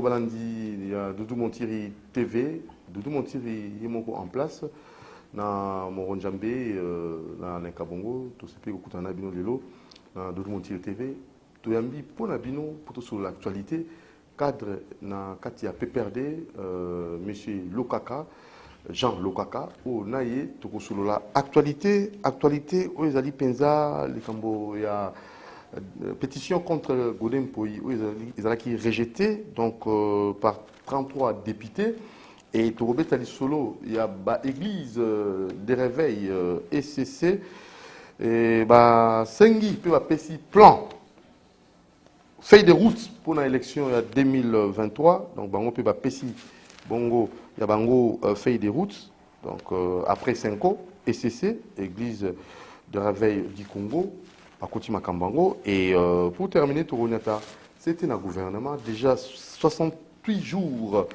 Balandi, il y a Doudou Montiri TV, Doudou Montiri est en place. Na Moronjambé, na Nkabongo, tout ce qui est au Koutana Bino Lelo, na Doudou Montiri TV. Tout yambi pour na Bino, pour sur l'actualité, cadre na Katia PPRD, monsieur Lokaka, Jean Lokaka, au Naye, tout sur l'actualité, où ils allaient penza, les Cambo, il y a pétition contre Godem Poyi, où ils allaient rejeté donc par 33 députés. Et tout Robert Ali Solo, il y a l'église des réveils ECC, et Sengi peut appeler plan, feuille de route pour l'élection 2023. Donc, Bango peut appeler Bongo, il y a Bango feuille de route. Donc, après 5 ans, ECC, église de réveil du Congo, à côté Makambango. Et pour terminer, Toronata, c'était un gouvernement déjà 68 jours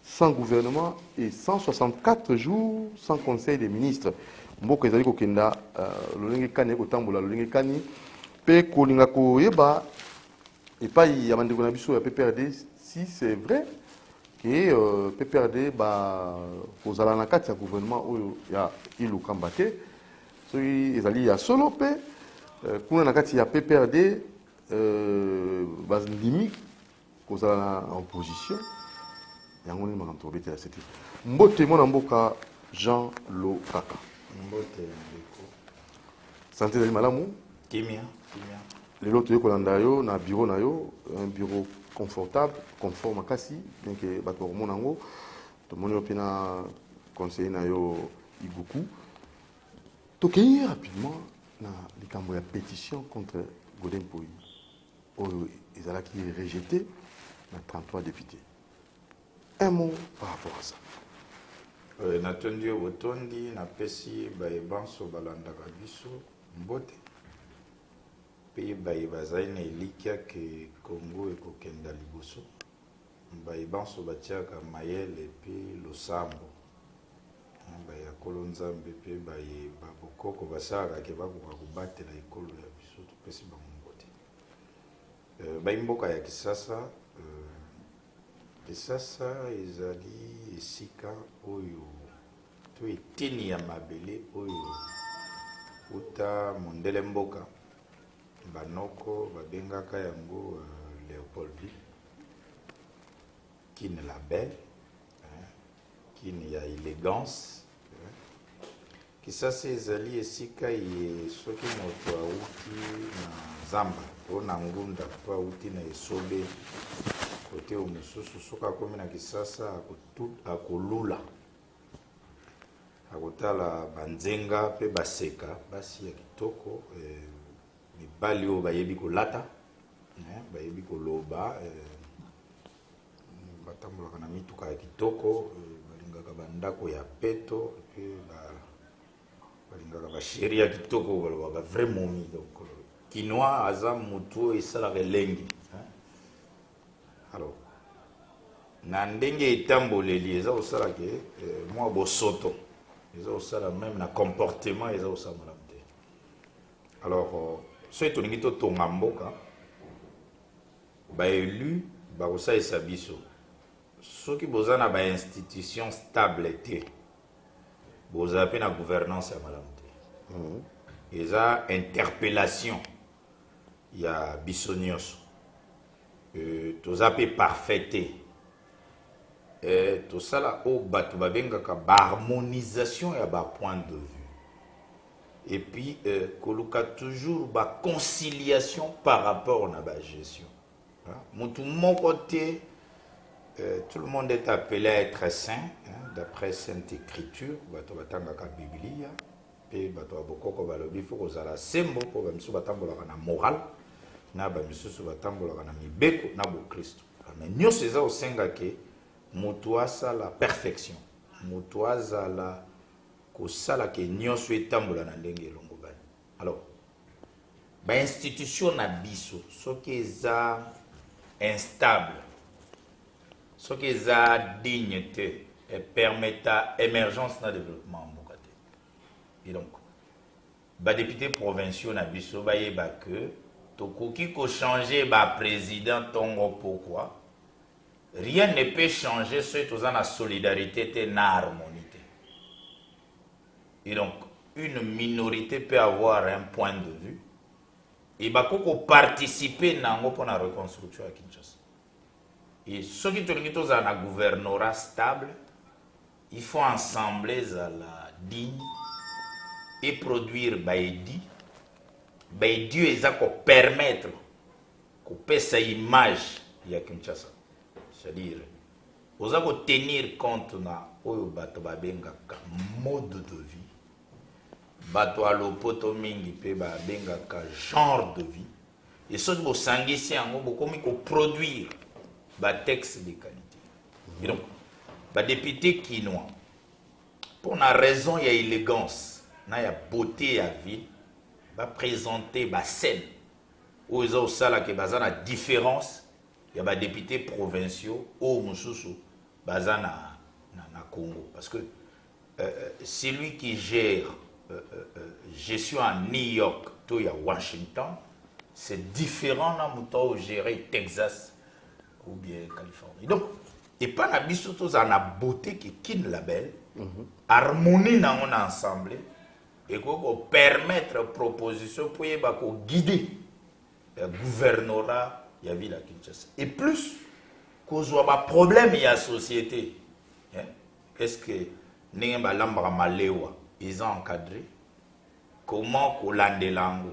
sans gouvernement et 164 jours sans conseil des ministres. Mboka ezali kokenda lolenge kani kotambola lolenge kani pe kolinga koyeba epai ya bandeko na biso ya PPRD si c'est vrai que PPRD kozala na kati ya gouvernement oyo ya ilukamba te soki ezali ya solo pe kuna na kati ya PPRD bandimi kozala na opposition. Yango ni makambo tobete ya sete mbote mona mboka Jean Lokaka mbote ndeko santé ezali malamu kimia lelo toyekolanda yo na bureau na yo un bureau confortable confort makasi bien que bato bakomona yango tomoni yo mpe na conseiller na yo Iguku tokei rapidement na likambo ya pétition contre Godem Poyi oyo ezalaki rejeté na 33 députés. Un mot par rapport à ça. Natondi otondi na pesi bayebanso balandaka biso mbote pe bayebazali na elikia ke Congo ekokenda liboso bayebanso batiaka mayele pe losambo bayakolo nzambe pe bayeba bokoko basalaka ke bakoka kobatela ekolo ya biso topesi bango mbote bayimboka ya Kisasa Kisasa ezali esika oyo to eteni ya mabele oyo uta mondele mboka banoko babengaka yango Léopoldville kine la belle kine ya élégance. Kisasa ezali esika ye soki moto auti na zamba to na ngunda to auti na esobe kote omususu soka komi na Kisasa akolula akotala banzenga pe baseka basi ya kitoko mibali oyo bayebi kolata bayebi koloba batambolaka na mituka ya kitoko balingaka bandako ya peto pe balingaka basheri ya kitoko balobaka vrai momi. Donc kinois aza mutu esalaka elengi. Alors, na ndenge etamboleli eza osala ke mwa bosoto eza osala même na comportement eza osala malamu te. Alors so etolingi totonga mboka baélu bakosalisa biso soki boza na bainstitution stable te bozala mpe na gouvernance ya malamu te. Eza interpellation ya biso nyonso. Toza pe parfait te. Tosala o bato babengaka harmonisation ya ba point de vue. Et puis koluka toujours ba conciliation par rapport na ba gestion. Mutu moko te tout le monde est appelé à être saint d'après Sainte Écriture, bato batangaka Biblia pe bato bokoko balobi faut kozala sembo po bamiso batambolaka na moral na bamisusu batambolaka na mibeko na bokristo. Mais nyonso eza osenga ke moto asala perfection moto azala kosala ke nyonso etambola na ndenge elongo bani. Alors bainstitution na biso soki eza instable soki eza digne te permetta émergence na développement mboka te. Et donc badéputé provinciaux na biso bayeba ke tokoki ko changer ba président tongo pourquoi rien ne peut changer ce que la solidarité et la harmonie. Et donc, une minorité peut avoir un point de vue et bah participer pour la reconstruction à Kinshasa. Et ceux qui ont un gouvernorat stable, il faut ensembler à la digne et produire Baïdi. Baïdi est pour permettre qu'on puisse sa image de Kinshasa. C'est-à-dire, vous avez tenir compte de mode de vie. Bato alopoto mingi pe ba benga ka genre de vie et ce que sangisi yango bokomi ko produire ba texte de qualité. Et donc ba député quinois pour la raison il y a élégance na ya beauté à vie va présenter ba scène où ils ont ça là que bazana différence il y a ba députés provinciaux au mususu bazana na Congo parce que c'est lui qui gère je suis à New York, tout à Washington, c'est différent dans le gérer Texas ou bien Californie. Donc, et pas la bisoto ça la beauté qui quitte la belle, harmonie dans mon ensemble et qu'on permettre proposition pour guider le gouvernorat il y a la Kinshasa. Et plus qu'on soit pas problème il y a la société. Est-ce que n'est pas l'ambra malewa ils ont encadré comment colande lango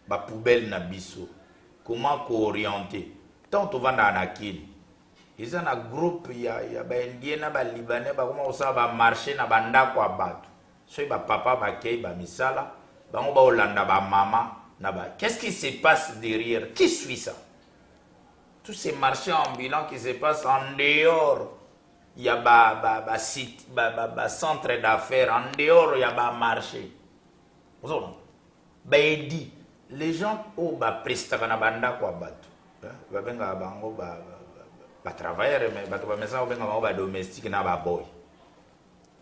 ba poubelle na biso comment orienter tant on va dans la kini ils ont un groupe ya ba indien na ba libanais ba comment ça va marcher na banda kwa batu so ba papa ba kei ba misala ba ngo ba olanda ba mama na ba qu'est-ce qui se passe derrière qui suit ça tous ces marchés ambulants qui se passent en dehors. Il y a un centre d'affaires, en dehors, il y a un marché. Vous savez, les gens qui prestent à banda quoi travailler, mais domestique na boy.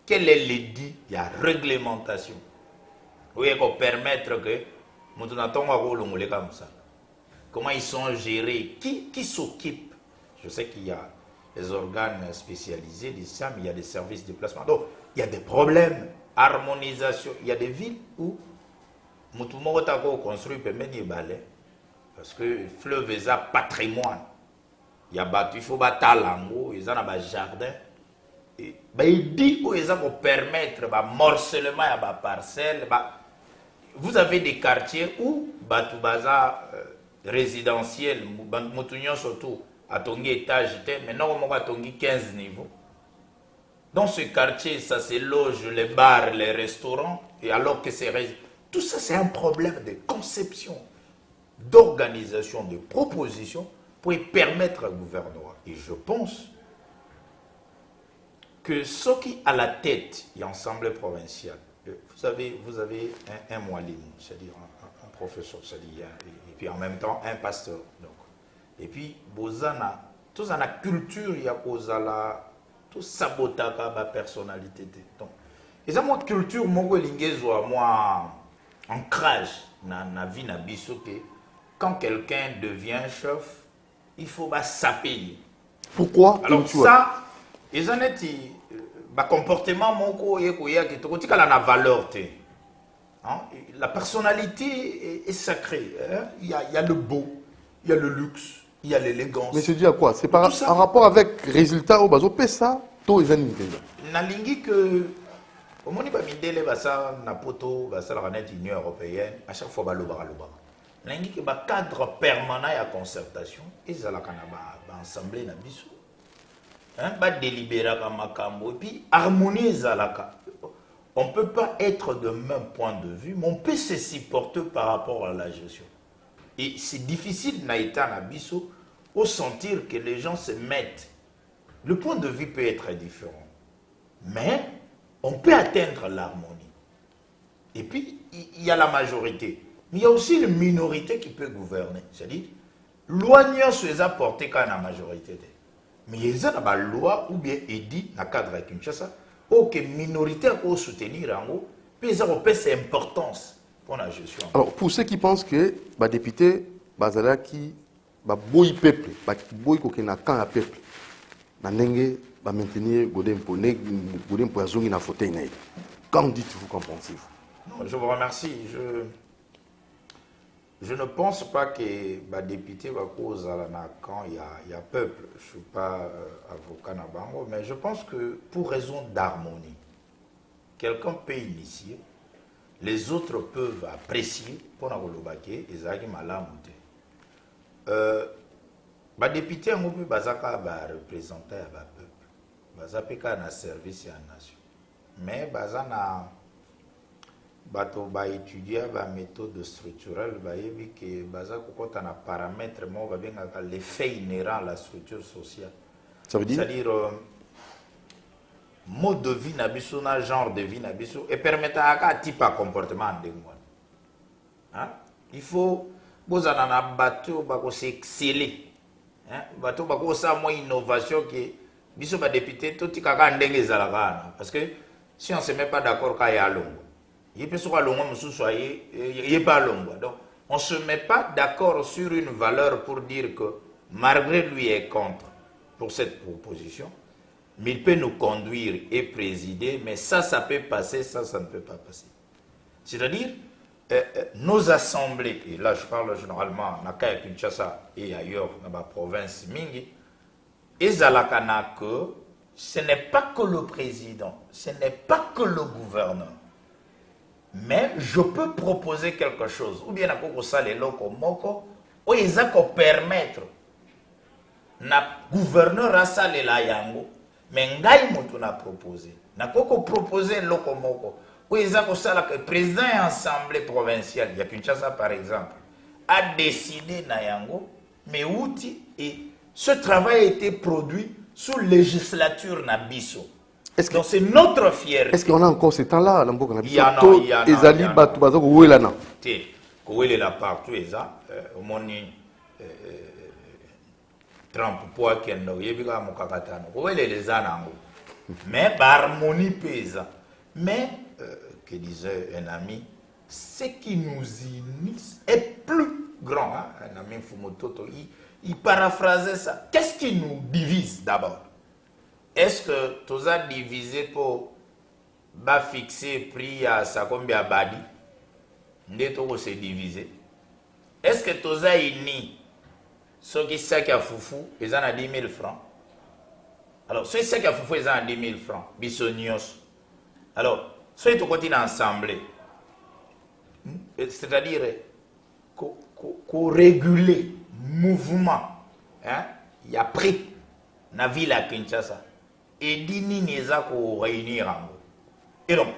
Quel est l'édit? Il y a réglementation. Oui, pour permettre que comment ils sont gérés, qui s'occupe? Je sais qu'il y a les organes spécialisés de ça, mais il y a des services de placement. Donc, il y a des problèmes, harmonisation. Il y a des villes où Moutoumorotako construit Pemeni Balai, parce que le fleuve est un patrimoine. Il y a battu, il faut battre l'ango, il y a un jardin. Il dit qu'il faut permettre le morcellement à la parcelle. Vous avez des quartiers où Batoubaza résidentiel, Moutounion surtout, à Tongi étage, mais normalement à Tongi 15 niveaux. Dans ce quartier, ça se loge les bars, les restaurants, et alors que c'est... Tout ça, c'est un problème de conception, d'organisation, de proposition pour permettre au gouvernement. Et je pense que ceux qui à la tête de l'Assemblée provinciale, vous avez un moalim, c'est-à-dire un professeur, c'est-à-dire, et puis en même temps un pasteur. Donc. Et puis, bozana, tout ça, la culture, il y a tout sabotaka la personnalité. Donc, et ça, moi, culture, moi, ancrage dans la vie, quand quelqu'un devient chef, il faut saper. Pourquoi? Alors, ça, et ça, le comportement, qui a la valeur. La personnalité est sacrée. Hein? Il y a le beau, il y a le luxe. Il y a l'élégance. Mais tu dis à quoi? C'est en rapport avec résultat au bazo pesa to les animés. Nalingi que au moni ba mindele basa na poto basa la renette Union européenne à chaque fois baloba. Nalingi que ba cadre permanent à concertation et ça la kana ba assemblée na biso. Hein ba délibérer comme makambo et puis harmoniser la. On peut pas être de même point de vue, mais on peut se supporter par rapport à la gestion. Et c'est difficile naïta na biso au sentir que les gens se mettent. Le point de vue peut être différent, mais on peut atteindre l'harmonie. Et puis il y a la majorité, mais il y a aussi une minorité qui peut gouverner. C'est-à-dire, l'oignant se les a portés quand la majorité. Mais il y a une loi ou bien édit dans le cadre de Kinshasa, ou que minorité peut soutenir en haut, puis ça a une importance. Alors, pour ceux qui pensent que les députés, qui boy peuple, boy qui n'a qu'un peuple, na ndenge ba maintenir Godempo Godempo azongi na fauteuil na. Qu'en dites-vous, qu'en pensez-vous? Non, je vous remercie. Je ne pense pas que les députés va cause quand il y a peuple. Je ne suis pas avocat na bango, mais je pense que pour raison d'harmonie, quelqu'un peut initier, les autres peuvent apprécier pour la kolobake ezaki malamu te. Ba député ngo pe bazaka ba représenter ba peuple. Bazapeka na service ya nation. Mais bazana bato ba étudier ba méthode structurelle ba yebi que baza kokota na paramètre mo ba bengaka l'effet inhérent à la structure sociale. Ça veut dire, c'est-à-dire mode de vie na biso na genre de vie na biso et permettant à type de comportement ndengwa. Hein? Il faut bozana na bato ba ko s'exceller. Hein? Bato ba ko sa mo innovation que biso ba député to tikaka ndenge zalaka parce que si on ne se met pas d'accord quand il y a longo. Il peut se faire longo il est pas longo. Donc on ne se met pas d'accord sur une valeur pour dire que malgré lui est contre pour cette proposition. Mais il peut nous conduire et présider, mais ça peut passer, ça ne peut pas passer. C'est-à-dire, nos assemblées, et là je parle généralement à Kinshasa et ailleurs, dans la province Mingi, et Zalakana que ce n'est pas que le président, ce n'est pas que le gouverneur, mais je peux proposer quelque chose, ou bien à Kokosa les locaux moko, ou ils ont permettre na gouverneur à ça les la yango. Mais ngai moto na proposé na koko proposer loko moko où ils ont ça que président et assemblée provinciale ya Kinshasa par exemple a décidé na yango mais outil et ce travail a été produit sous législature na biso. Donc c'est notre fierté. Est-ce qu'on a encore ce temps-là dans beaucoup il y a ezali batu bazako welana te ko welela partout eza au moni Trump pour qu'il y ait un mokakatano. Les anango. Mais harmonie pesa. Mais que disait un ami, ce qui nous unit est plus grand. Hein? Un ami Fumototo, il paraphrasait ça. Qu'est-ce qui nous divise d'abord? Est-ce que tu as divisé pour fixer prix à sa combien badi? N'est-ce se diviser? Est-ce que tu as uni? Ceux qui savent qu'il y a foufou, ils en ont 10 000 francs. Alors, ceux qui savent qu'il y a foufou, ils en ont 10 000 francs. Bissonios. Alors, ceux qui continuent ensemble, c'est-à-dire qu'on régule le mouvement, hein, il y a pris dans la ville à Kinshasa. Et dini neza ko réunir en gros. Et donc,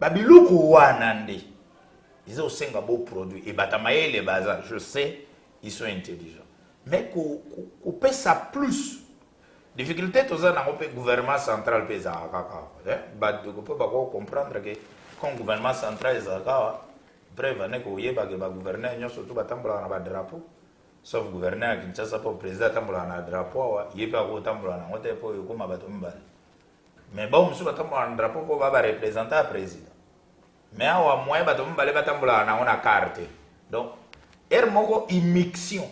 Babilou ko wanande. Ils ont aussi un beau produit. Et Batamaye les bazars, je sais, ils sont intelligents. Mais qu'on paie ça plus. Difficulté, tout ça, dans le gouvernement central, peut comprendre que quand le gouvernement central est bref, le gouverneur, surtout, le drapeau. Sauf le gouverneur qui ne sait pas le président, le drapeau, il peut mais bon, monsieur, le drapeau pour représenter le président. Mais à moins, il a carte. Donc, il y a une immixtion.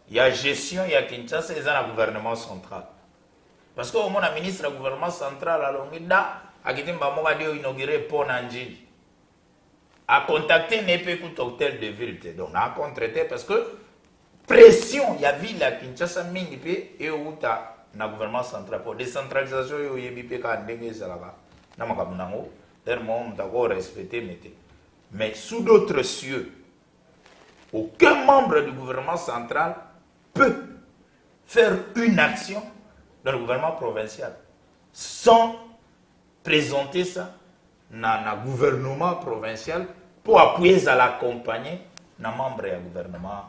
Il y a gestion, il y a Kinshasa, il y a le gouvernement central. Parce que au moins, le ministre du gouvernement central, il a inauguré Pont Nanjil. A contacté n'épée hôtel de ville. Donc, on a contracté parce que pression, il y a ville à Kinshasa, et où tu as le gouvernement central. Pour décentralisation, il y a des gens qui ont respecté. Mais sous d'autres cieux, aucun membre du gouvernement central peut faire une action dans le gouvernement provincial sans présenter ça dans le gouvernement provincial pour appuyer à l'accompagner dans les membres du gouvernement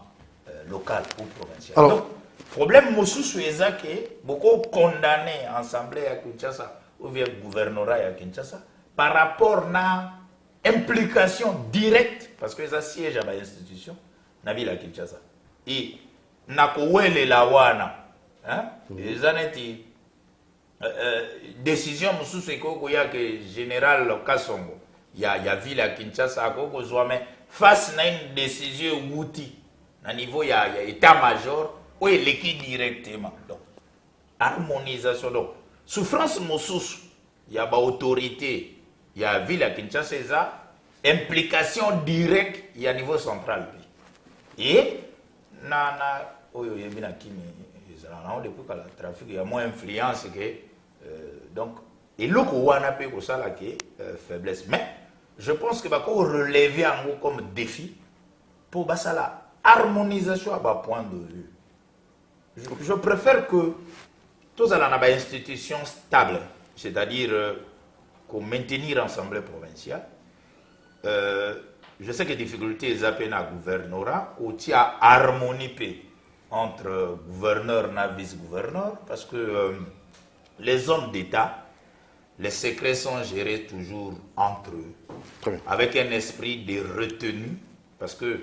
local ou provincial. Alors, donc, le problème c'est que beaucoup condamnés ensemble à Kinshasa ou bien gouvernorat à Kinshasa par rapport à l'implication directe, parce que ça siège à l'institution, dans la ville à Kinshasa. Et nakowele la wana ezaneti décision mususu ekoko ya que général Kasongo ya ville à Kinshasa akoko zwame face na une décision outil na niveau ya état major ou eleki directement. Donc harmonisation. Donc, souffrance mosusu, il y a autorité, il y a ville à Kinshasa, implication directe, il y a niveau central. Et, depuis que le trafic, il y a moins d'influence que. Donc, et l'autre, on a pu ça là qui faiblesse. Mais, je pense que va relever en gros comme défi pour ça la harmonisation à bas point de vue. Je préfère que tous allons avoir une institution stable, c'est-à-dire qu'on maintenir l'Assemblée provinciale. Je sais que les difficultés sont à peine à gouvernorat, ou il y a harmonie entre gouverneur et vice-gouverneur, parce que les zones d'État, les secrets sont gérés toujours entre eux, avec un esprit de retenue, parce que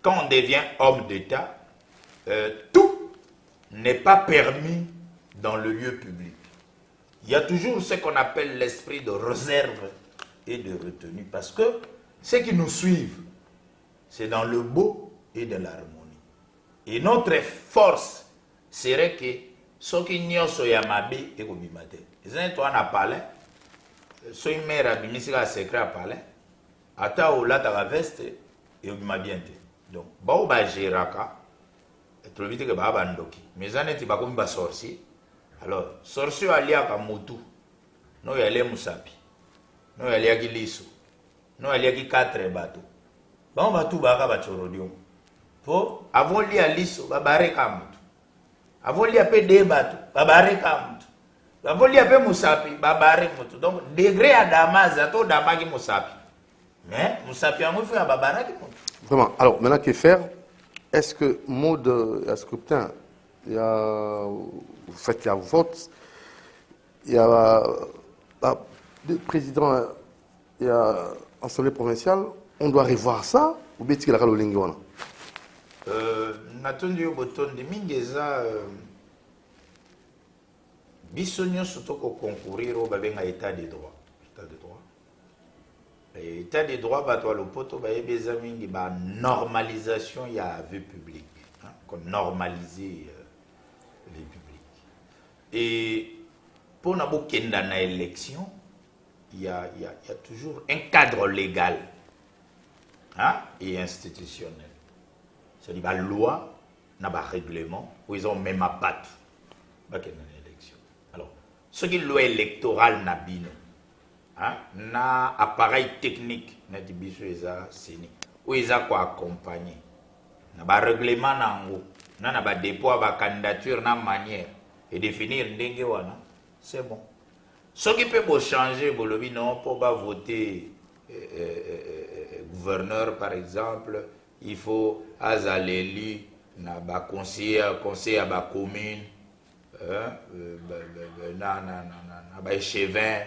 quand on devient homme d'État, tout n'est pas permis dans le lieu public. Il y a toujours ce qu'on appelle l'esprit de réserve et de retenue, parce que ceux qui nous suivent, c'est dans le beau et dans l'harmonie. Et notre force serait que ceux qui n'y sont yamabe et kobimate. Les uns toi na parlé, ceux qui mère a bimisi a secret à parler, ata ou la ta veste et obimabiente. Donc, bao ba géraka, trop vite que ba bandoki. Mais en est ba comme ba sorcier. Alors, sorcier alia ka mutu, no yale musapi, no yale ki liso, no yale ki 4 bateaux. Ba batu ba ka ba chorodium. Po avoli a liso ba bare ka mutu. Avoli a pe de bateaux, ba bare ka mutu. Avoli a pe musapi, ba bare mutu. Donc, degré à damaza to damagi musapi. Mais musapi a mu fait ba bare ki mutu. Vraiment. Alors, maintenant, que faire? Est-ce que mode, est-ce que putain, il y a, vous faites un vote, il y a le président, il y a l'Assemblée provinciale, on doit revoir ça, ou bien est-ce qu'il y a le linguana? Natondi au bouton de Mingeza, bisogno surtout qu'on concourir au babenga état de droit. État de droit. L'état de droit, bah, toi, le poteau, bah, il y a des normalisation, il y a vie publique. Hein, qu'on normaliser vie publique. Et pour n'avoir dans l'élection, il y a toujours un cadre légal, hein, et institutionnel. C'est-à-dire la loi, n'a pas règlement, où ils ont même à battre dans l'élection. Alors, ce qui est loi électorale n'a bino. Hein, na appareil technique na dibiso eza seni ou eza ko accompagner na ba règlement nango na ba dépôt ba candidature na manière et définir ndenge wana c'est bon ce qui peut changer bolobi non pour ba voter gouverneur par exemple il faut azaleli na ba conseiller à ba commune na ba échevin.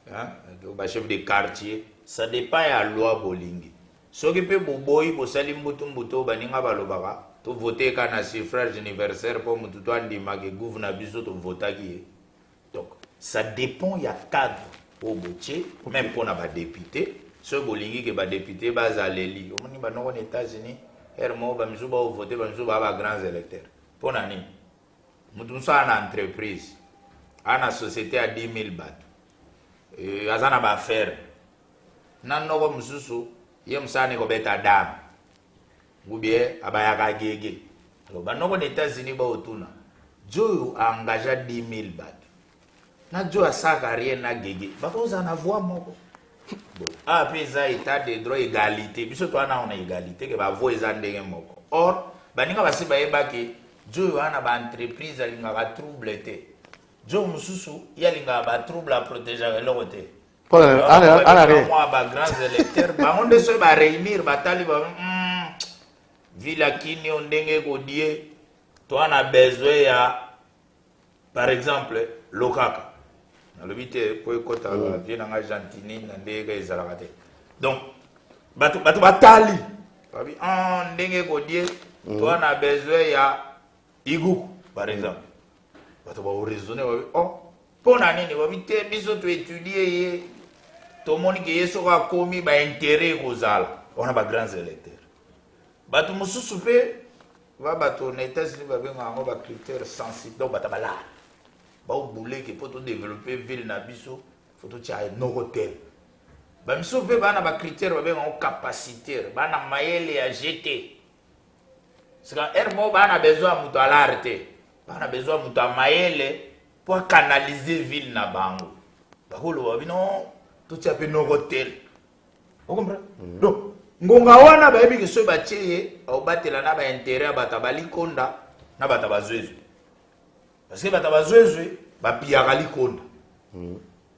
Hein, donc, chef de quartier, ça dépend de la loi Bolingi. Ce qui peut boboy, pour salim butumbuto, baninga balobara, tu voter quand un suffrage universel pour me tout andima que gouvernement biso tu voter qui. Donc, ça dépend, il y a cadre au boutier, même pour les députés. Ce Bolingi qui est député, bas à l'Élie. Au moment où on est aux États-Unis, Hermo, bamizou ba voter, bamizou ba grands électeurs. Pour nani, nous sommes en entreprise, en société à 10 000 bahts. Azana ba faire nanoko mususu ye musane ko beta dam ngubie abaya ka gege alors banoko des États-Unis ba otuna Joe a engagé 10 000 bahts na Joe a saka rien na gege ba ko za na voix moko bon a pesa état de droit égalité biso to ana on a égalité que ba voix za ndenge moko or baninga basi ba ebaki Joe ana ba entreprise alinga ba trouble te Joe Mususu, il y a des troubles à protéger le côté. Moi, grands électeurs, on ne se va réunir, Villa Kini, on dengue godie, toi, on a besoin, par exemple, Lokaka. Le vite, pour écouter, vient en Argentine, on dengue donc, batali. On dengue godie, toi, on a besoin, Igou, par exemple. Tu vas raisonner, oh, pour l'année, tu vas vite, tu étudier, tout le monde qui est sur la commis, intérêt aux al. On a pas grands électeurs. Tu me souffles, va ton États-Unis, va bien avoir critères sensibles, donc tu vas là. Bao boulé que pour développer ville nabiso, faut tout tirer no hôtel. Ba miso pe bana ba critère ba ben en capacité, bana mayele à jeter. C'est quand hermo bana besoin muto à l'arte. Bana besoin muto à mayele pour canaliser ville na bango. Ba ko lo non tout tirer no hôtel. Vous comprenez? Donc ngonga wana ba yebi que so ba tieye au batela na ba intérêt ba tabali konda na ba tabazwezu. Parce que batabazwezwe ba piara likonda.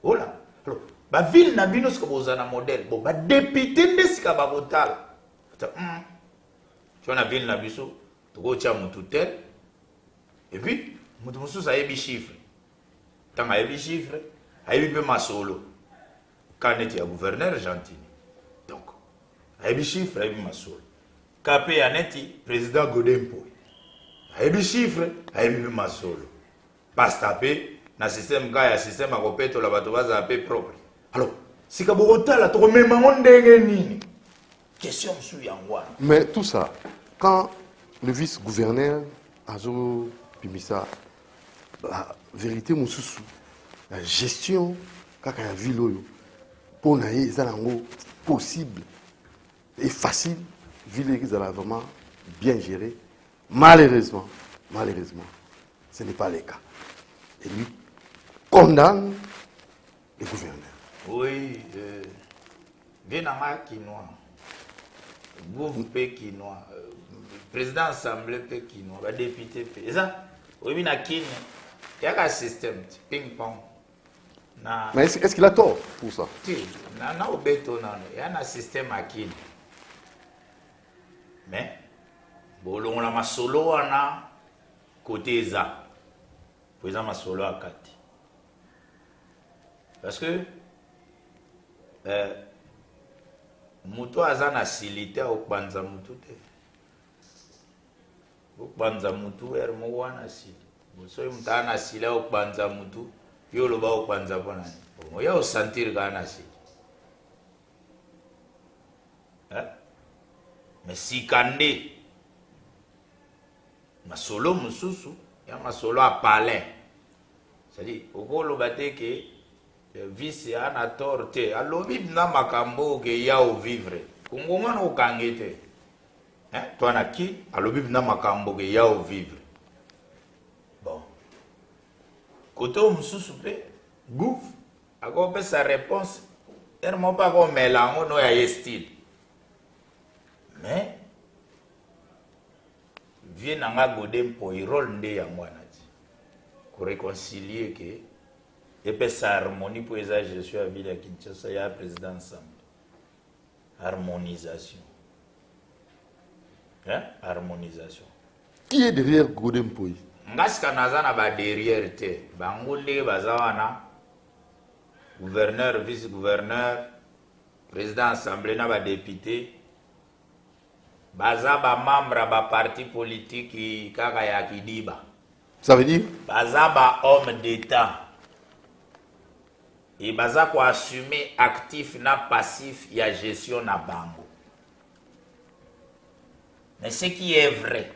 Voilà. Alors, ba ville na bino sika bozana modèle. Bon, ba député ndesika ba votala. Tu na ville na biso, to go tia mutu tel. Et puis, mutu musu sa yebi chiffre. Tanga yebi chiffre, ayebi pe masolo. Kaneti ya gouverneur Gentini. Donc, ayebi chiffre, ayebi masolo. Kapé aneti président Godempo. Ayebi chiffre, ayebi pe masolo. Pas taper na système gars ya système à copeto la bato baza peu propre. Alors, si ka botala to même ndenge nini. Question sur yangwa. Mais tout ça, quand le vice-gouverneur Azo Pimisa, la vérité mususu, la gestion kaka ya ville oyo pour naie ezango possible et facile, ville ezala vraiment bien gérée. Malheureusement, ce n'est pas le cas. Et lui condamne les gouverneurs. Oui, Vienama Kinois, gouvernement Kinois, président assemblée Kinois, député. Et ça, oui, na Kine, il y a un système, ping-pong. Mais est-ce qu'il a tort pour ça? Si, il y a un système à Kine. Mais, bon, on a ma solo à côté ça. Pour exemple, solo à Kati. Parce que Muto azana silité au Banza Mutu. Au Banza Mutu, Hermoana Sil. So Mutana Sila au Banza Mutu, Yoloba au Banza Bonani. Il y a au sentir Gana Sil. Mais si Kande, ma solo Mususu, il y a ma solo à Palais. C'est-à-dire, au gros bate que le vice a na torte, a l'obib na makambo que ya au vivre. Kungonga no kangete. Toi na qui, a l'obib na makambo que ya au vivre. Bon. Koto mususupe, gouf, a ko sa réponse, ermo pas ko melango no ya style. Mais vie nanga godem po irol nde ya mwana. Pour réconcilier que et puis sa harmonie pour les je suis à ville à Kinshasa, il y a président ensemble. Harmonisation. Hein? Harmonisation. Qui est derrière Godempoy? Ngaska nazana ba derrière te. Bangunde bazawana gouverneur, vice-gouverneur, président assemblée na ba député. Baza ba membre ba parti politique qui kaka ya kidiba. Ça veut dire? Bazaba homme d'État. Et baza ko assumer actif na passif ya gestion na bango. Mais ce qui est vrai,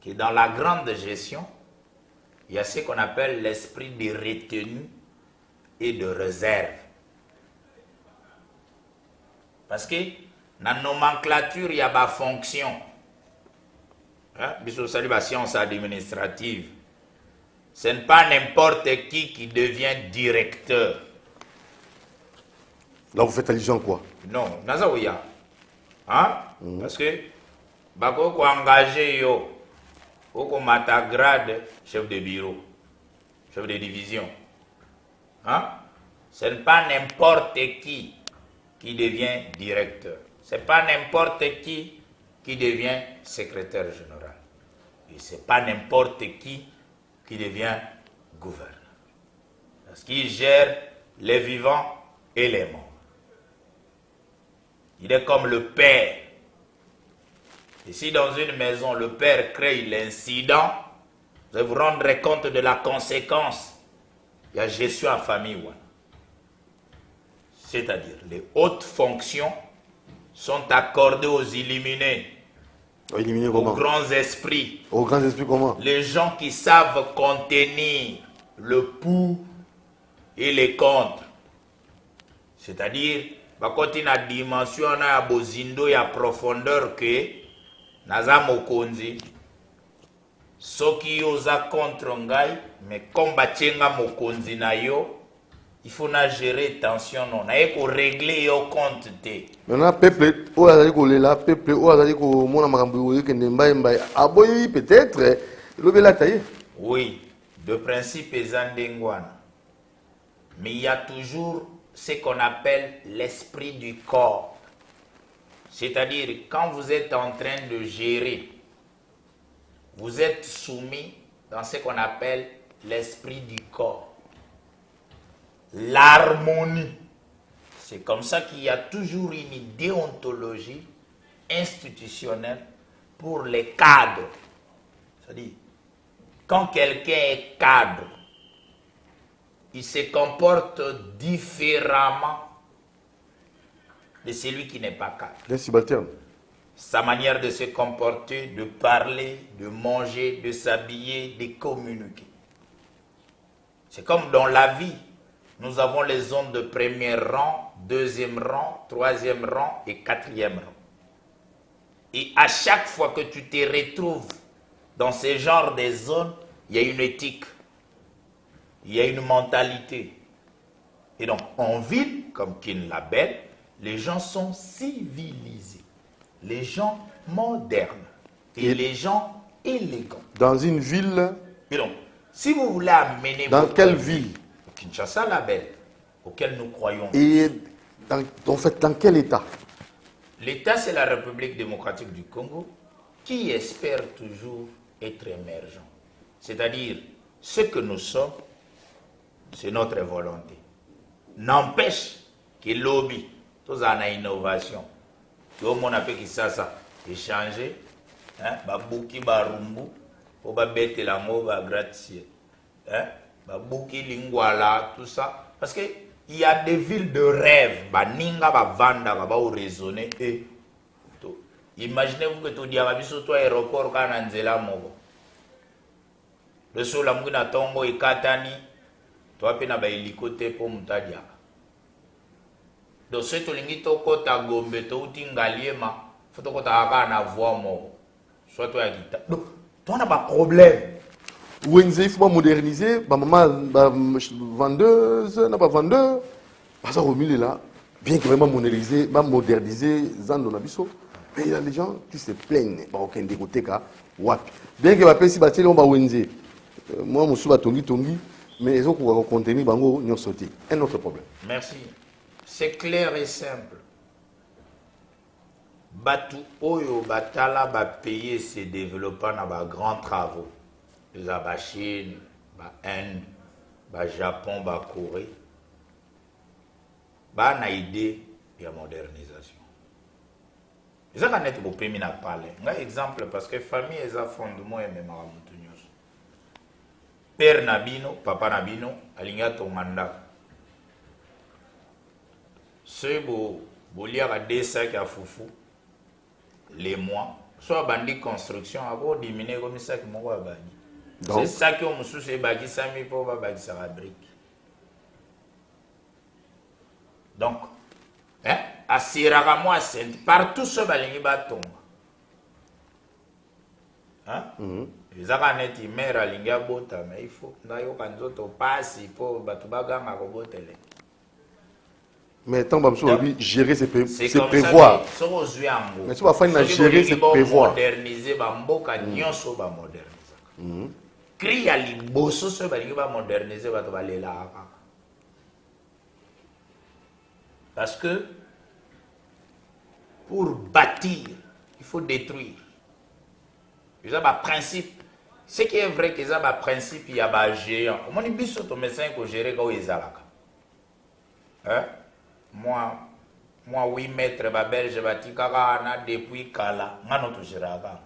que dans la grande gestion, il y a ce qu'on appelle l'esprit de retenue et de réserve. Parce que dans la nomenclature, il y a des fonctions. Bisous, salut, la science administrative. Ce n'est pas n'importe qui devient directeur. Là, vous faites allusion à quoi? Non, Nazaouya. Hein? Parce que, bako ko engagé yo, ko mata grade chef de bureau, chef de division. Hein? Ce n'est pas n'importe qui devient directeur. Ce n'est pas n'importe qui devient secrétaire général. Et ce n'est pas n'importe qui devient gouverneur. Parce qu'il gère les vivants et les morts. Il est comme le père. Et si dans une maison, le père crée l'incident, vous allez vous rendre compte de la conséquence. Il y a gestion en famille. C'est-à-dire, les hautes fonctions sont accordées aux illuminés. Éliminer aux comment? grands esprits. Aux grands esprits comment? Les gens qui savent contenir. le pour et les contre. C'est-à-dire, quand il y a une dimension, il y a bozindo, il y a profondeur que naza mokonzi. Soki oza contre ngai, mais comme batienga mokonzi na yo, il faut na gérer tension non. Na eko régler yo compte te. Maintenant, peuple, où azali kolela, peuple, où azali ko mona makambo yo kende mbaye mbaye. Aboyi peut-être, lobela taye. Oui, de principe ezandengwana. Mais il y a toujours ce qu'on appelle l'esprit du corps. C'est-à-dire, quand vous êtes en train de gérer, vous êtes soumis dans ce qu'on appelle l'esprit du corps. L'harmonie. C'est comme ça qu'il y a toujours une déontologie institutionnelle pour les cadres. C'est-à-dire, quand quelqu'un est cadre, il se comporte différemment de celui qui n'est pas cadre. Les subalternes. Sa manière de se comporter, de parler, de manger, de s'habiller, de communiquer. C'est comme dans la vie. Nous avons les zones de premier rang, deuxième rang, troisième rang et quatrième rang. Et à chaque fois que tu te retrouves dans ce genre de zones, il y a une éthique, il y a une mentalité. Et donc, en ville, comme Kin l'appelle, les gens sont civilisés. Les gens modernes et les gens élégants. Dans une ville. Et donc, si vous voulez amener. Dans quelle ville? Kinshasa, la belle, auquel nous croyons. Et en fait, dans quel état? L'état, c'est la République démocratique du Congo qui espère toujours être émergent. C'est-à-dire, ce que nous sommes, c'est notre volonté. N'empêche que lobby, tout ça a innovation. Tout le monde a fait qui ça échanger, babouki barumbu, pour babette la mot ba gratte-ciel, babouki lingwala, tout ça, parce que il y a des villes de rêve, baninga ba vanda ba raisonner et imaginez-vous que tu dis à toi aéroport kana nzela moko. Le sol la muna tongo e katani, toi pe na ba hélicoté pour mutadia. Donc, si tu as un gombe, tu as un faut que tu aies un voix. Soit tu as un donc, tu n'as pas de problème. Il faut moderniser. Maman, vendeuse, n'a pas vendeur. Parce au milieu là, bien que vraiment moderniser, mais il y a des gens qui se plaignent. Bien que ma personne bâtie on va wenze. Moi, je suis tongi, mais ils ont contenu bango n'y sauté. Un autre problème. Merci. C'est clair et simple. Batu Oyo Batala va payer ses développements dans les grands travaux. La Chine, l'Inde, le Japon, la Corée. Ba na idée de la modernisation. Et ça, quand on peut m'en parler. Un exemple, parce que la famille est un fondement et même à Moutunios. Père Nabino, papa Nabino, alinga ton mandat. Ceux qui ont des sacs à foufou, les mois, soit bandi construction, avant diminuer comme ça qui m'ont bandi. C'est ça qui ont sous bagi sami pour bagi sa brique. Donc, à Sierra partout ce balingi baton. Les aranettes, ils mèrent à l'inga bota, mais il faut que nous passions pour batubagam à robotele. Mais tant que gérer, c'est prévoir. Mais tu vas faire gérer, c'est prévoir. Moderniser, bamboka nyonso ba moderniser. Créer à liboso ce balingi ba moderniser ba to balela. Parce que pour bâtir, il faut détruire. Il y a un principe. Ce qui est vrai, qu'il y a un principe, il y a un géant. Comment on dit que médecin qui gère quand il hein? Moi, 8 mètres, je belge, depuis Kala, je suis là.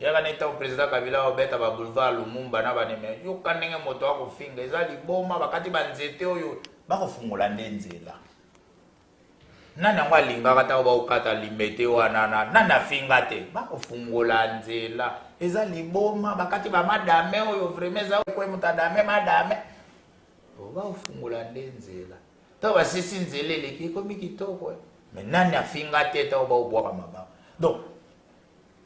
Il y a un président Kabila au bête à boulevard Lumumba, il y a un moto à finga, il y a un boma, il y a un zété, il y a un nzela. Nana walinga kata ba ukata limete wana nana fingate ba ufungola nzela eza liboma bakati ba madame oyo vraiment za ko mutadame madame oba ufungula ndenzela to basisi nzela eleki komi kitoko mais nani afinga tete oba obwaka mabanga donc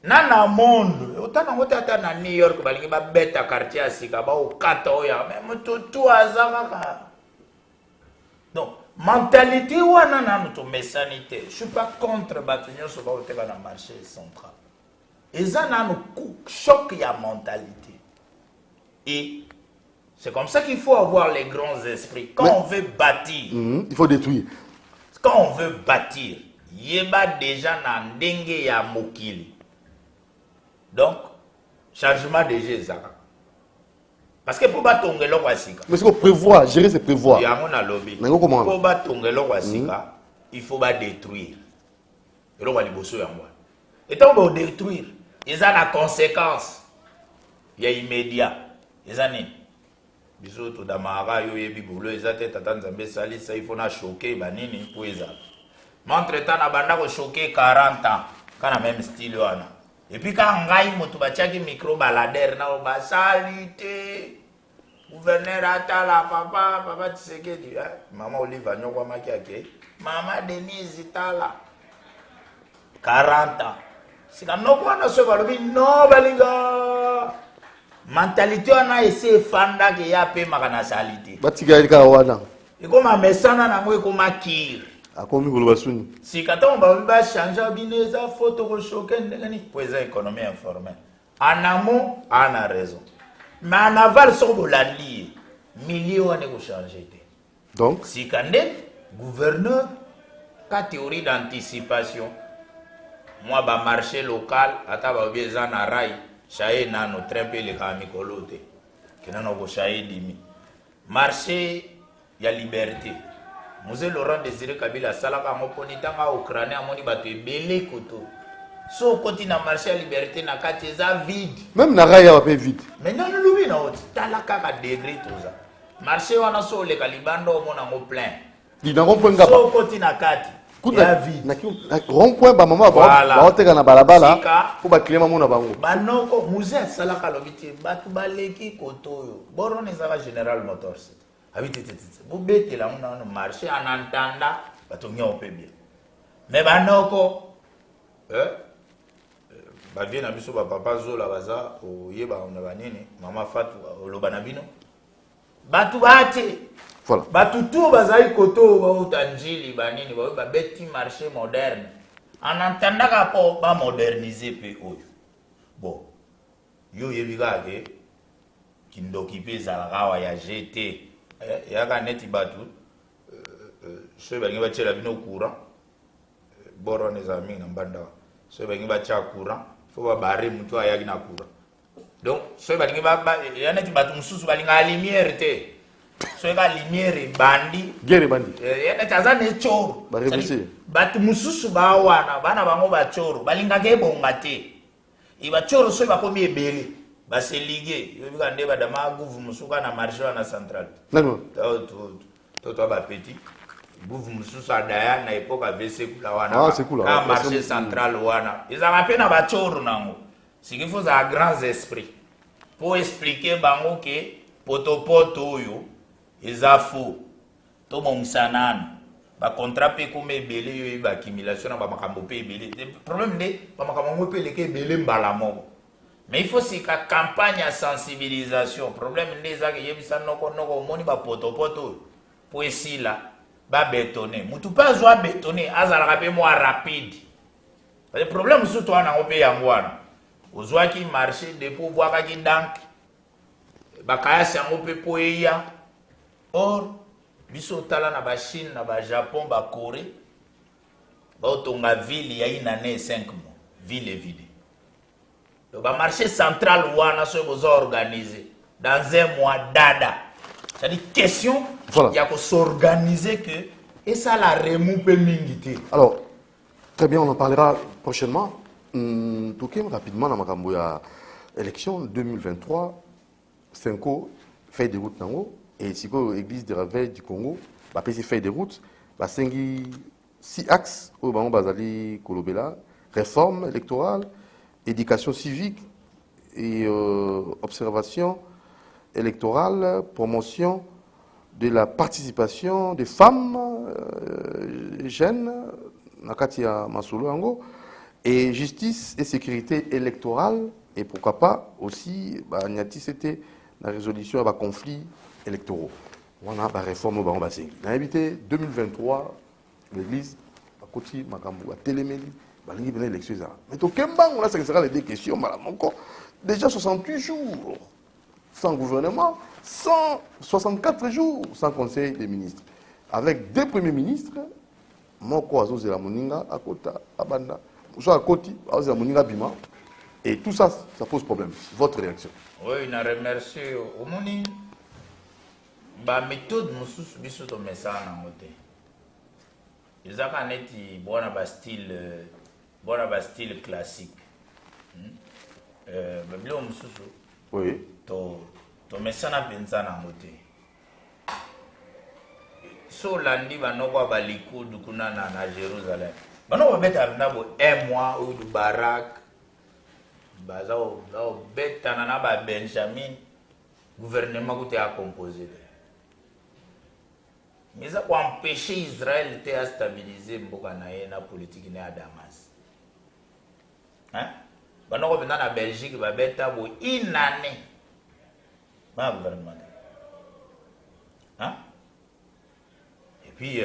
nana monde otana ngota ata na New York balingi ba beta quartier asika ba okata oya mais mututu azaka donc mentalité wana nanu to mesanité je suis pas contre batunyo so ba oteka na marché central eza nanu choc ya mentalité et c'est comme ça qu'il faut avoir les grands esprits quand on veut bâtir il faut détruire quand on veut bâtir yeba déjà na ndenge ya mokili donc changement de jeu parce que pour batongelo kwa sika mais c'est qu'on prévoit gérer c'est prévoir ya mona lobby comment pour batongelo kwa sika il faut ba détruire et là liboso ya moi et tant ba détruire ils ont la conséquence ya immédiat ils ont biso to damara yo yebi bolo ezate tata nzambe sali ça il faut na choquer banini pour eza mais entre temps na banda ko choquer 40 ans kana même style wana et puis quand ngai moto batiaki micro balader na ba salite gouverneur atala papa Tshisekedi maman Oliva nyoko maki ake mama Denise Tala 40 ans sika noko wana so balobi no balinga mentalité wana ese fanda ke ya pe makana salite batika ilika wana ikoma mesana na ngwe koma kir akomi koloba suni sika to ba changer bineza photo ko choquer ndengani poeza économie informelle en amont on a raison mais en aval so bo la lier millions on ko changer té donc sika nde gouverneur ka théorie d'anticipation moi ba marché local ata ba bieza na rai chaye nano trempe le kamikolote kenano ko chaye dimi marché ya liberté Mose Laurent Désiré Kabila salaka moponi tanga Ukraine amoni bato ebele koto so koti na marché ya liberté na kati eza vide même na raya va vide mais non lubi na oti talaka ka degré toza marché wana so le kalibando mona ngo plein dina rond-point ngapa so koti na kati ya vide na rond-point ba mama ba oteka na balabala pour ba client mona bango banoko musée salaka lobiti batu baleki koto yo boron ezaka General Motors habite vous bête là on a marché en entendant bato nyo pe bien mais banoko ba vie na biso ba papa zola baza oyeba on ba nini mama Fatou oloba na bino batu bate voilà batu tout bazai koto ba utanjili ba nini ba beti marché moderne en entendant ka po ba moderniser pe oyo bon yo yebika ke kindoki pe za rawa ya GT yaka neti batu so bangi ba tshela bino courant boro ne za mingi na mbanda so bangi ba tshela courant fo ba bare mutu ayaki na courant donc so bangi ba ya neti batu mususu balinga lumière te so ka lumière bandi guerre bandi ya neti azane choro ba révisser batu mususu ba wana bana bango ba choro balinga ke bonga te iba choro so ba komi ebele ba se ligue yo bika nde ba dama gouvu musuka na marché na central non to ba petit gouvu mususa daya na époque AVC kula wana c'est cool ka marché central wana ils ont appelé na ba choro nango ce qu'il faut za grands esprits pour expliquer bango que potopoto yo eza faux to monsanana ba contrat pe comme ebele yo ba accumulation na ba makambo pe ebele problème nde ba makambo pe leke ebele mbala moko. Mais il faut aussi que campagne de sensibilisation. Le problème c'est que il y a poto pour ici là, ba bétonner. Mutu pas joie bétonner, azala rapé moi rapide. Le problème surtout on a opé yangwana. Ozwa qui marché de pour voir qui dank. Ba kaya si ngopé poeya. Or biso tala na ba Chine, na ba Japon, ba Corée. Ba otonga ville il y a une année 5 mois. Ville est vide. Le marché central wana so bozo organisé dans un mois dada. C'est-à-dire question il y a que s'organiser que et ça la remou pe mingité. Alors très bien on en parlera prochainement. Tokem rapidement dans makambo ya élection 2023 Senko fait des routes nango et siko église de Réveil du Congo ba pesi fait des routes ba sengi 6 axes au bango bazali kolobela réforme électorale éducation civique et observation électorale, promotion de la participation des femmes jeunes, Nakatia Masolo Ango, et justice et sécurité électorale, et pourquoi pas aussi, c'était la résolution des conflits électoraux. On a la réforme au Bassin. On a invité 2023, l'église, à côté, Makambu, à Téléméli, l'élection. Mais au Kemba, on a les deux questions, madame, encore. Déjà 68 jours sans gouvernement, 164 jours sans conseil des ministres. Avec deux premiers ministres, Moko Azozela Moninga, Akota, Abanda, soit à Koti, Azozela Moninga Bima. Et tout ça, ça pose problème. Votre réaction? Oui, je remercie. Au Moni, la méthode, nous biso to message na moté. Ils ont un style classique. Babilo mususu. Oui. To message na pensa na moté. So landi banoko baliku dukuna na Jérusalem. Banoko beta nabo un mois ou du barak. Bazao beta na ba Benjamin gouvernement qui a composé. Mais ça pour empêcher Israël de stabiliser la politique à Damas. Hein? Banoko beta na Belgique ba beta bo une année. Ba gouvernement. Hein? Et puis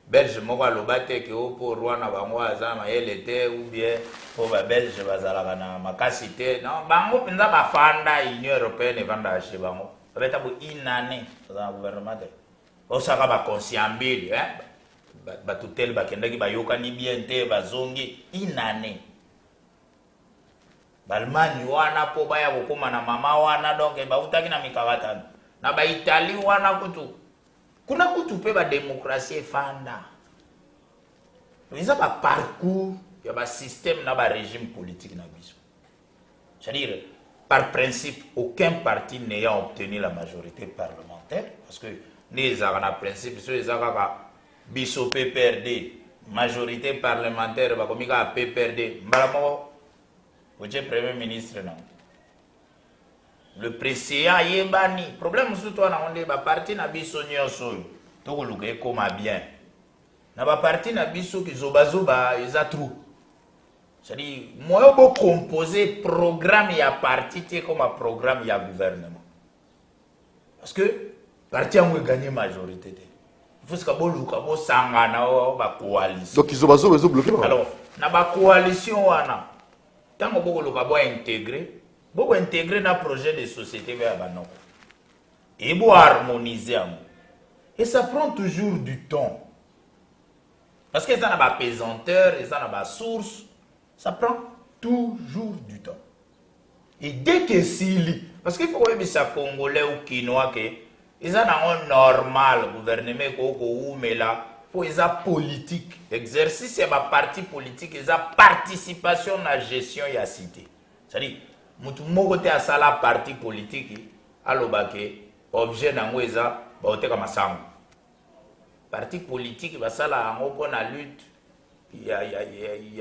Belge moko alobate ke pour Rwanda bango azama elete ou bien pour ba Belge bazalaka na makasi te. Non, bango penza ba fanda Union européenne vanda chez bango. Beta bo une année dans le gouvernement. Osaka ba conscient mbili, hein? Ba tutel ba kendaki ba yokani bien te ba zongi une année. Balmani wana po baya bokoma na mama wana donc ba utaki na mikawatano. Na ba Italie wana kutu. Kuna kutu pe ba démocratie fanda. Ils ont un parcours, il y a un système, il y a un régime politique. C'est-à-dire, par principe, aucun parti n'ayant obtenu la majorité parlementaire, parce que les avons principe, les avons biso PPRD, majorité parlementaire, comme il y a PPRD, vous êtes premier ministre. Non? Le président est banni. Le problème, c'est que le parti n'a pas de comme bien. Na ba parti na biso ki zoba ils a trop. C'est-à-dire moi bo composer programme ya parti té comme un programme ya gouvernement. Parce que parti a gagné majorité. Il faut que luka bo sangana ba coalition. Donc ils ont bloqué. Alors, na ba coalition wana tango boko luka bo intégrer na projet de société ba banoko. Et bo harmoniser. Et ça prend toujours du temps. Parce qu'ils ont une pesanteur, ils ont une source, ça prend toujours du temps. Et dès que c'est parce qu'il faut que les Congolais ou Quinois, ils ont un normal gouvernement, mais là, pour les politique, exercice, il y a un parti politique, ils ont participation à la gestion de la cité. C'est-à-dire, tout le monde a un parti politique, alors objet d'ango, ils ont un parti politique, ça là, on a la lutte, il y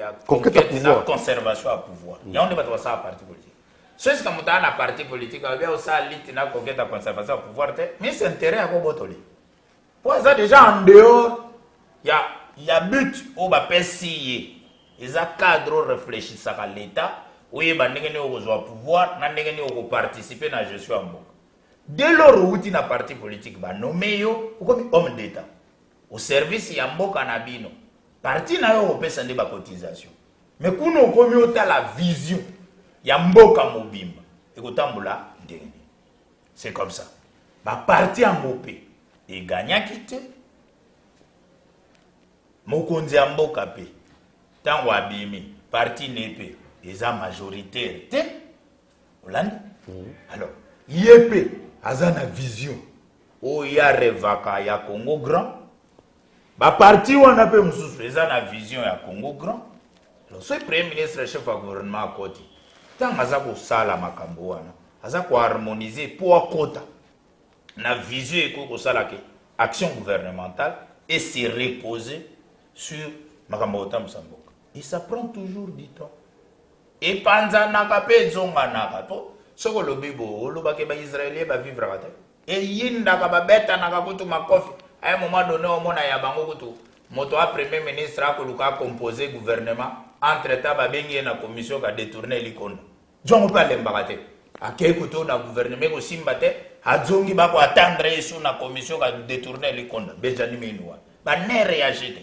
a conquête de la conservation à pouvoir. Il y a un parti politique. Ce qui est un parti politique, il y a aussi la lutte, la conquête de la conservation à pouvoir, mais c'est intérêt à Bobotoli. Pour ça, déjà en dehors, il y a but au PSI. Il y a cadre réfléchi à l'État, où il y a un pouvoir, il y a participer à la gestion. Dès lors où il y a un parti politique, il nommé comme homme d'État. Au service ya mboka na bino parti na yo opesa nde ba cotisation mais kuno komi ota la vision ya mboka mobimba ekotambola ndenge c'est comme ça ba parti ya mbope e gagnaki te mokonzi ya mboka pe tango abimi parti nepe eza majoritaire te olandi alors yepe azana vision o ya revaka ya Congo grand. Ba parti wana pe mususu eza na vision ya Congo grand. Alors ce premier ministre chef du gouvernement à côté. Tant aza ko sala makambo wana, aza ko harmoniser pour akota. Na vision eko sala ke action gouvernementale et se reposer sur makambo tamsamboka. Et ça prend toujours du temps. Et panza naka pe zonga naka to soko lobibo oloba ke ba Israélien ba vivre rate et yinda ka ba beta na ka kutu makofi à un moment donné au mona ya bango kutu moto a premier ministre a koluka composer gouvernement entre temps ba bengi na commission ka détourner likonda jongo pa lembakate akei kutu na gouvernement ko simbate azongi ba ko attendre sur na commission ka détourner likonda Benjamin Minouwa ba ne réagir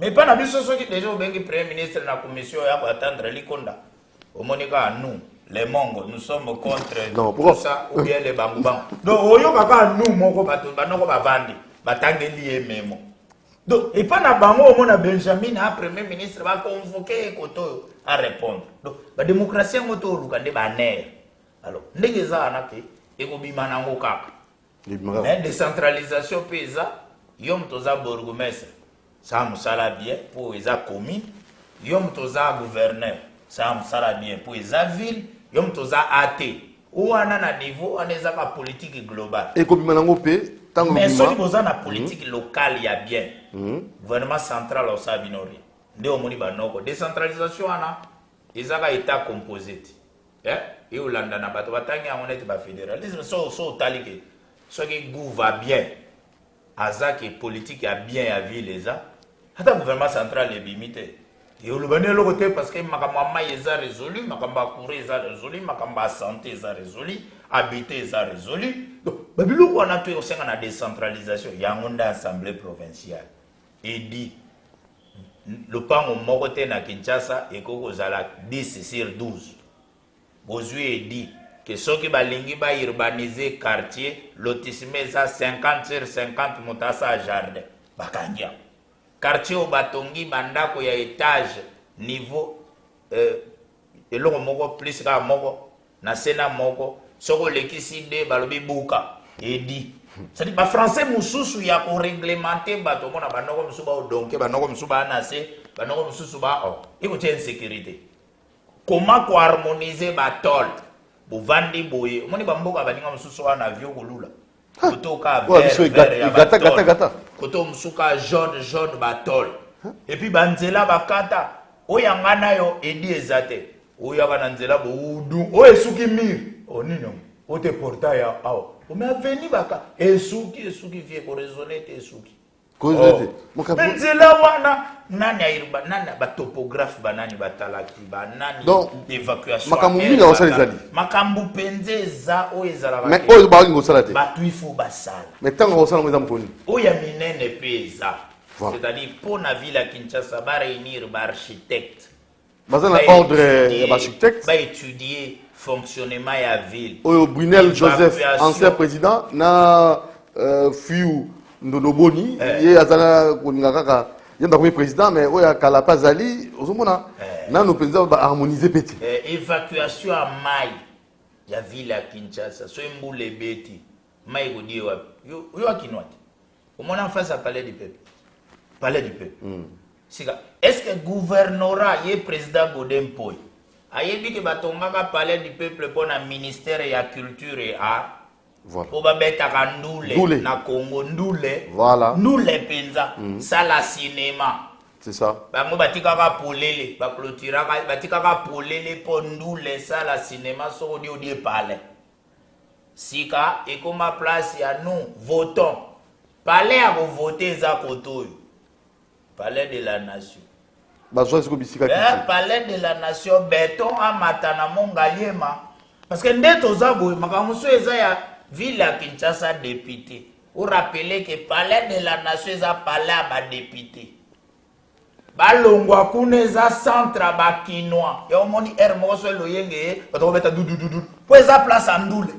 mais pas na biso soki déjà au bengi premier ministre na commission ya ko attendre likonda au monika nous les Mongos, nous sommes contre tout ça, ou bien les Bangoubans. Donc, oyo kaka nous, moko bato, banoko bavandi, batange lié memo. Donc, et pas na bango, au mona Benjamin, a premier ministre, va convoquer koto à répondre. Donc, la démocratie, moto, lukande baner. Alors, ndegeza anake, eko bimanango kaka. Mais décentralisation pesa, yom toza bourgmestre, ça musala bien, pour eza commune, yom toza gouverneur, ça musala bien, pour eza ville, yom toza até ou ana na niveau aneza ka politique globale et comme manango pe tango mais so boza na politique locale ya bien gouvernement central au sabinori nde omoni banoko décentralisation ana ezaka état composé et olanda na bato batangi ya monete ba fédéralisme so talike so ki gou va bien azaki politique ya bien ya ville eza hata gouvernement central ebimite. Et au Libanais, côté parce que Makamba est résolu, Makamba Kouré est résolu, Makamba Santé est résolu, Habité est résolu. Donc, Babylou, on a tout aussi en décentralisation. Il y a une assemblée provinciale. Et dit, le pan au Moroté na Kinshasa et Koko Zala 10 sur 12. Bozué dit que ceux qui balingi ba urbaniser quartier, lotissement ça 50 sur 50 montasa jardin. Bakangia. Quartier au Batongi, bandako ya étage, niveau, eloko moko, plus ka moko, na sena moko, soko lekisi de balobi buka, edi. C'est-à-dire, ba français mususu ya ko réglementer bato mona banoko musuba o donke, banoko musuba anase, banoko mususu ba o. Iko tient sécurité. Comment ko harmoniser ba tol? Bovandi boye. Moni ba mboka baninga mususu wana avion kolula. Kotoka vert ya batol. Koto musuka jaune batol. Et puis banzela bakata oyangana yo edi ezate. Oyaka nzela bo udu. O esuki mir. Onino. O te porta ya awo. O me aveni baka esuki vie ko raisonner te esuki. Cause Benzela wana nani ayirba nani ba topographe banani batalaki banani évacuation. Makambu la osala ezali. Makambu penze za o ezala ba. Mais oyo ba ngo sala te. Ba tuifu basala. Mais tango osala mo mponi. Oya minene peza. C'est-à-dire pour na ville à Kinshasa ba réunir ba architecte. Bazana ordre ba architecte. Ba étudier fonctionnement ya ville. Oyo Brunel Joseph ancien président na Fiu Ndonoboni ye azala koninga kaka yenda comme président mais oya kala pazali ozomona na no penza ba harmoniser petit évacuation à mai ya ville à Kinshasa so mbule beti mai godi wapi yo akinwati omona en face à palais du peuple sika est-ce que gouvernorat ye président Godempoy ayebi ke batongaka palais du peuple pour na ministère ya culture et art. Voilà. Oba beta ndule na Congo ndule. Voilà. Ndule penza. Ça la cinéma. C'est ça. Bango batikaka polele, ba clôturaka batikaka polele po ndule ça la cinéma so odi palais. Sika et comme place ya nous votons. Palais à voter za koto. Palais de la nation. Bazwa siko bisika kiti. Palais de la nation béton a matana mongaliema. Parce que ndeto za boy makamuso eza ya ville à Kinshasa député. Vous rappelez que palais de la nation est un palais à député. Balongwa kuneza centre ba kinois. Et on moni hermoso loyenge bato beta dudu. Pour eza place andoule.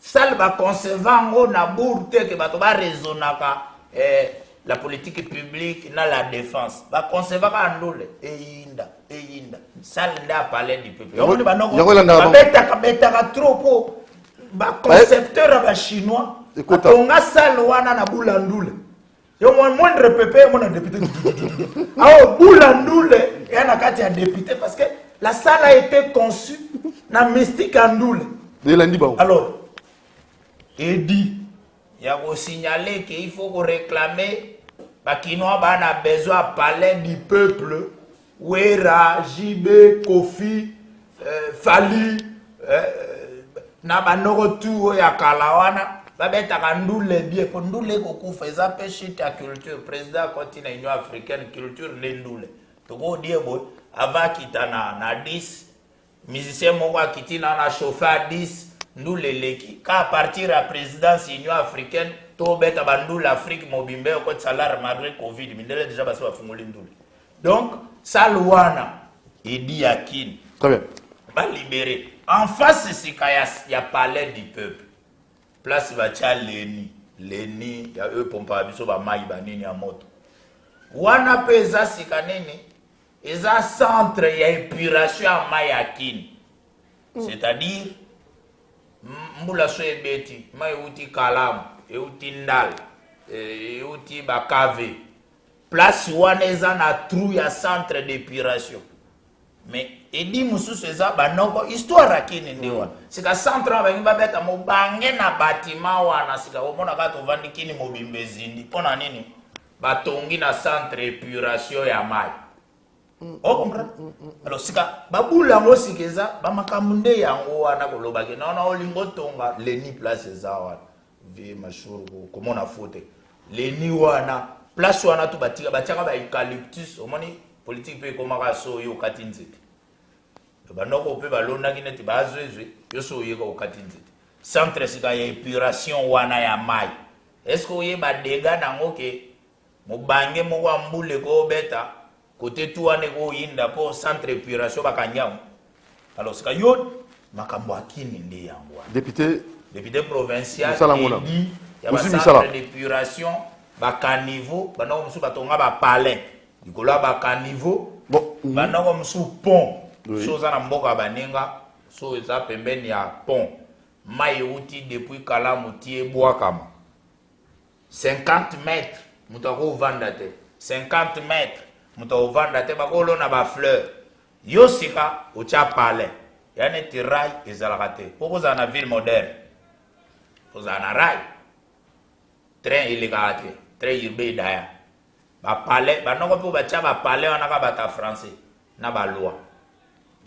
Sal ba conservango na bourte que bato ba raisonnaka la politique publique na la défense. Ba conservaka andoule eyinda. Sal nda palais du peuple. On moni banoko beta trop po ba concepteur ba chinois. Atonga sal wana na bulandule. Yo moindre pépé mon député. Ah bulandule et na kati ya député parce que la salle a été conçue na mystique andoule. Alors et dit il y a ko signaler qu'il faut qu'on réclamer ba kinois ba na besoin palais du peuple. Wera, JB, Kofi, Fali na banoko tu ya kalawana babetaka ndule bien po ndule kokufa eza pe shit ya culture président koti na Union africaine culture le ndule toko die boy avakita na 10 musicien moko akiti na chauffeur 10 ndule leki ka partir ya présidence Union africaine to beta bandule Afrique mobimbe ko salaire malgré Covid mindele déjà basi bafungoli ndule donc salwana Idi Akin très bien va libérer en face il y a palais du peuple place bacha Leni ya eux pompa biso ba mai banini ya moto wana pesa sikanini eza centre ya épuration ya mai ya Kini c'est-à-dire mbula so ebeti mai uti Kalamu euti Ndal euti Bakave place wana eza na trou ya centre d'épuration mais edi mususu eza banoko histoire akini ndiwa sika centre ba ngba beta mo bange na batima wana sika omona ka to vandi kini mobimbe zindi pona nini batongi na centre épuration ya mai o comprend alors sika babula ngo sikeza ba makamunde yango wana koloba ke na olingo tonga Leni place eza wana vi mashuru komona fote Leni wana place wana to batika batiaka ba eucalyptus omoni politique pe komaka so yo kati nzete banoko pe balonaki neti bazwezwe yo so yeka okati nzete centre sika ya épuration wana ya mai est-ce que oyeba dega nango ke mobange moko ambule ko beta côté tout ane ko yinda po centre épuration bakanyam alors sika yo makambo akini ndi yango député provincial dit ya ba centre d'épuration bakaniveau banoko musu batonga ba palais dikola bakaniveau banoko musu pont chose na mboka baninga so eza pembeni ya pont mai uti depuis Kalamu tie bwakama 50 mètres mutako vanda te 50 mètres mutako vanda te bakolo na ba fleur yosika ucha palais yani tirai ezalaka te poko za na ville moderne oza na rai train ilika te train irbe daya ba palais banoko po bacha ba palais wana ka bata français na ba loi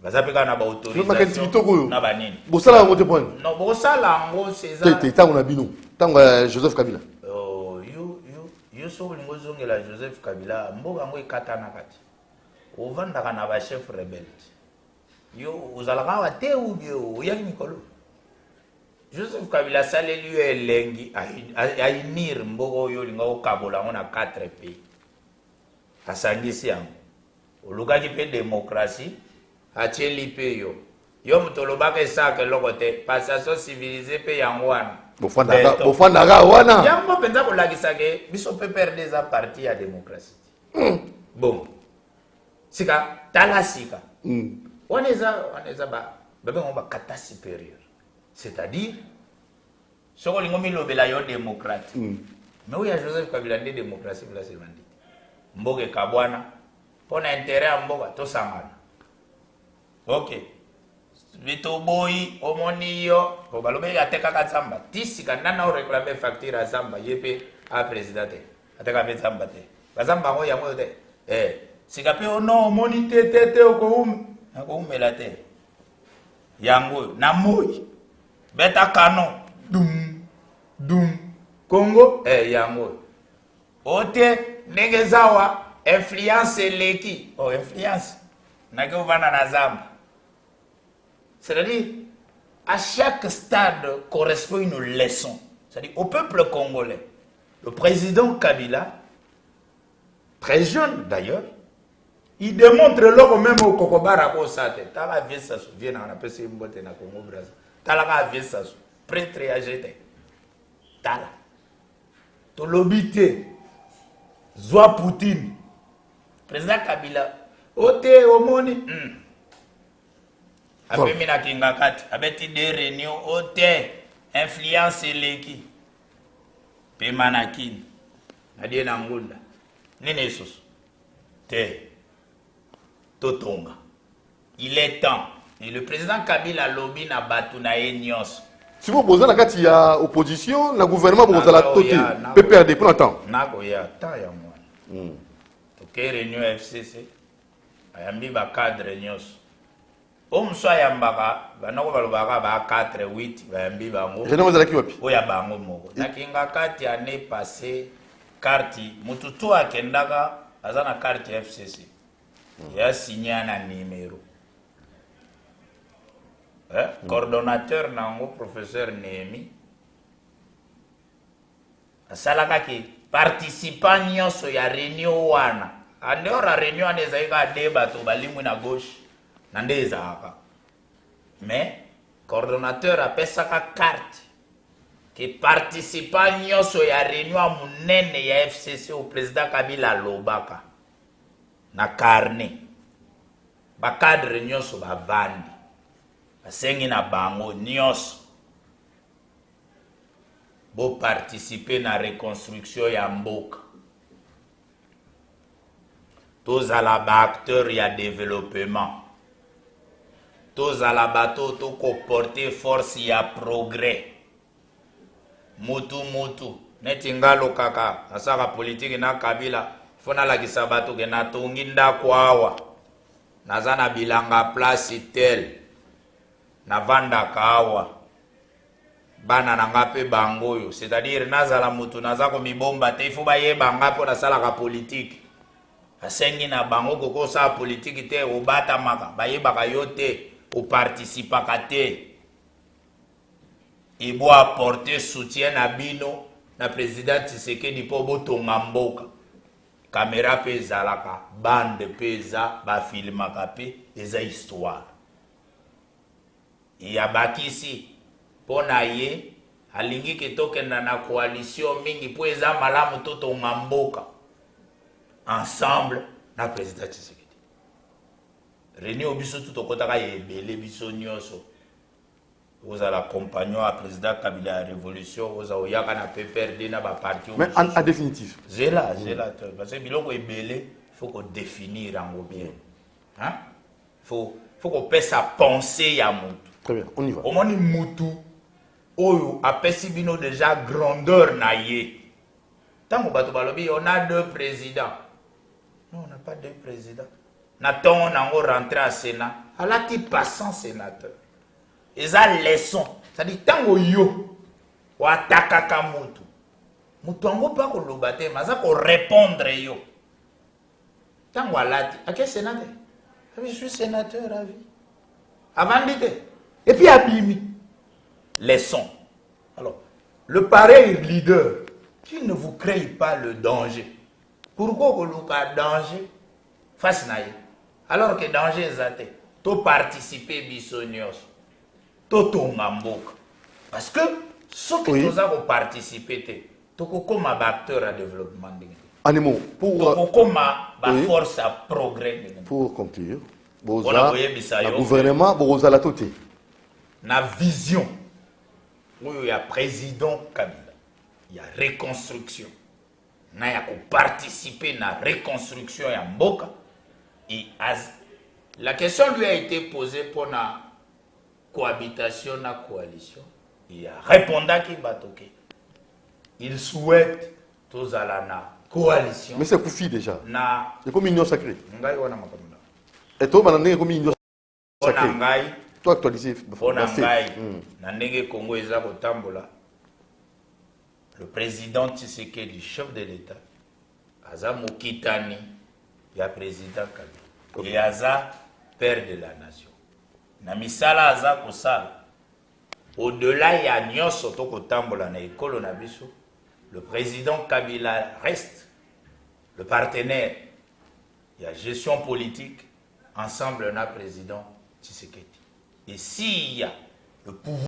bazapeka na ba autorisation na ba nini bosala ngo te point non bosala ngo César tango na bino tango Joseph Kabila yo so lingo zongela Joseph Kabila mboka ngo ikatana kati ovandaka na ba chef rebelle yo uzalaka wa te ou bio ya Nikolo Joseph Kabila saleli yo elengi ainir mboka yo lingo kabola ngo na 4 pays kasangisi yango olukaki pe démocratie acheli pe yo mutolobaka esaka eloko te passation civilisée pe yango wana bofandaka wana yango penza kolakisa ke biso pe perdre eza parti ya démocratie bon sika tala sika wana eza babengo bakata supérieur c'est-à-dire soko lingo milobela yo démocrate mais oya Joseph Kabila nde démocratie place evandi mboka ekabwana mpona intérêt ya mboka tosangana ok bito boyi omoni yo po balobe atekaka nzamba tisika nana oreklame facture ya zamba ye mpe aprésident te ateka mpe nzamba te bazamba yango yango te sika mpe ono omoni te okoumela te yango na moi beta kano dum Congo yango ote ndenge zawa influence eleki influence nake ovanda na zamba c'est-à-dire à chaque stade correspond une leçon c'est-à-dire au peuple congolais le président Kabila très jeune d'ailleurs il démontre l'homme même au Kokobara ko sate tala vie ça vient na pese mbote na Congo Brazza tala ka vie ça prêtre ya jete tala to lobité zwa Poutine président Kabila ote omoni apemi na kinga kati abeti de réunion ote influence eleki pe manakini adie na ngunda nini esusu te totonga il est temps et le président Kabila lobi na batu na ye nyonso si vous posez la carte il y a opposition le gouvernement vous allez toter PPRD pour longtemps nakoya ta ya mwana to ke réunion FCC ayambi ba cadre nyonso Omso yambaka banako balobaka ba 4 8 bayambi bango. Je n'ai pas qui wapi. Oya bango moko. Nakinga kati année passée carte mututu akendaka azana carte FCC. Ya signé na numéro. Coordonnateur nango professeur Nemi. Asalaka ki participant nyonso ya réunion wana. Andora réunion anezaika débat to balimu na gauche. Nandezaka. Mais coordonnateur apesaka carte que participant nyonso ya réunion munene ya FCC au président Kabila lobaka na carnet ba cadre nyonso bavandi basengi na bango nyonso bo participer na reconstruction ya mboka tozala ba acteur ya développement tozala bato to comporter force ya progrès mutu neti ngalo kaka nasaka politique na Kabila fona la kisabato ke na tongi ndako awa nazana bilanga place tel na vanda kawa bana nanga pe bangoyo c'est-à-dire nazala mutu nazako mibomba te ifo bayeba ngapo na sala ka politique asengi na bango koko sa politique te obata maka bayeba ka yote o participaka te il doit apporter soutien à bino na président Tshisekedi po botonga mboka caméra pe zalaka bande peza ba filmaka pe eza histoire ya bakisi pona ye alingi ketokenda na coalition mingi po eza malamu totonga mboka ensemble na président Tshisekedi réunion biso tout okotaka yebele biso nyonso vous allez accompagner le président Kabila à la révolution, vous allez na PPRD na ba parti. Mais en définitif. J'ai là, parce que biloko est belé, il faut qu'on définisse en bien. Hein? Faut qu'on puisse sa pensée à mutu. Très bien, on y va. Au moins mutu, oyo apesi bino déjà grandeur na ye. Tant que bato balobi, on a 2 présidents. Non, on n'a pas 2 présidents. Nathan on a rentré à Sénat, à la type passant sénateur. Eza leçon, c'est-à-dire tango yo watakaka mutu mutu ango pa ko lobate maza ko répondre yo tango alati à quel sénateur? Je suis sénateur à vie avant d'être et puis abimi leçon. Alors le pareil leader qui ne vous crée pas le danger, pourquoi ko luka danger face na ye alors que danger ezate to participer bisonios totonga mboka parce que ceux qui nous avons participé toko comme acteur à développement Animo pour comme force à progrès pour conclure le gouvernement boza la toté na vision où il y a président Kabila il y a reconstruction na ya ko participer na reconstruction ya mboka et la question lui a été posée pour na cohabitation na coalition. Il a répondu qu'il batoke. Il souhaite tous à la coalition. Mais c'est Koufi déjà. Na. C'est comme une union sacrée. Ngai wana makamunda. Et toi maintenant comme une union sacrée. Ngai. Toi actualisé. Ngai. Na ndenge Congo eza kotambola. Le président Tshisekedi, chef de l'État, aza mokitani ya président Kabila. Et aza père de la nation. Na misala aza kosala au-delà ya nyonso to kotambola na ekolo na biso le président Kabila reste le partenaire ya gestion politique ensemble na président Tshisekedi et s'il y a le pouvoir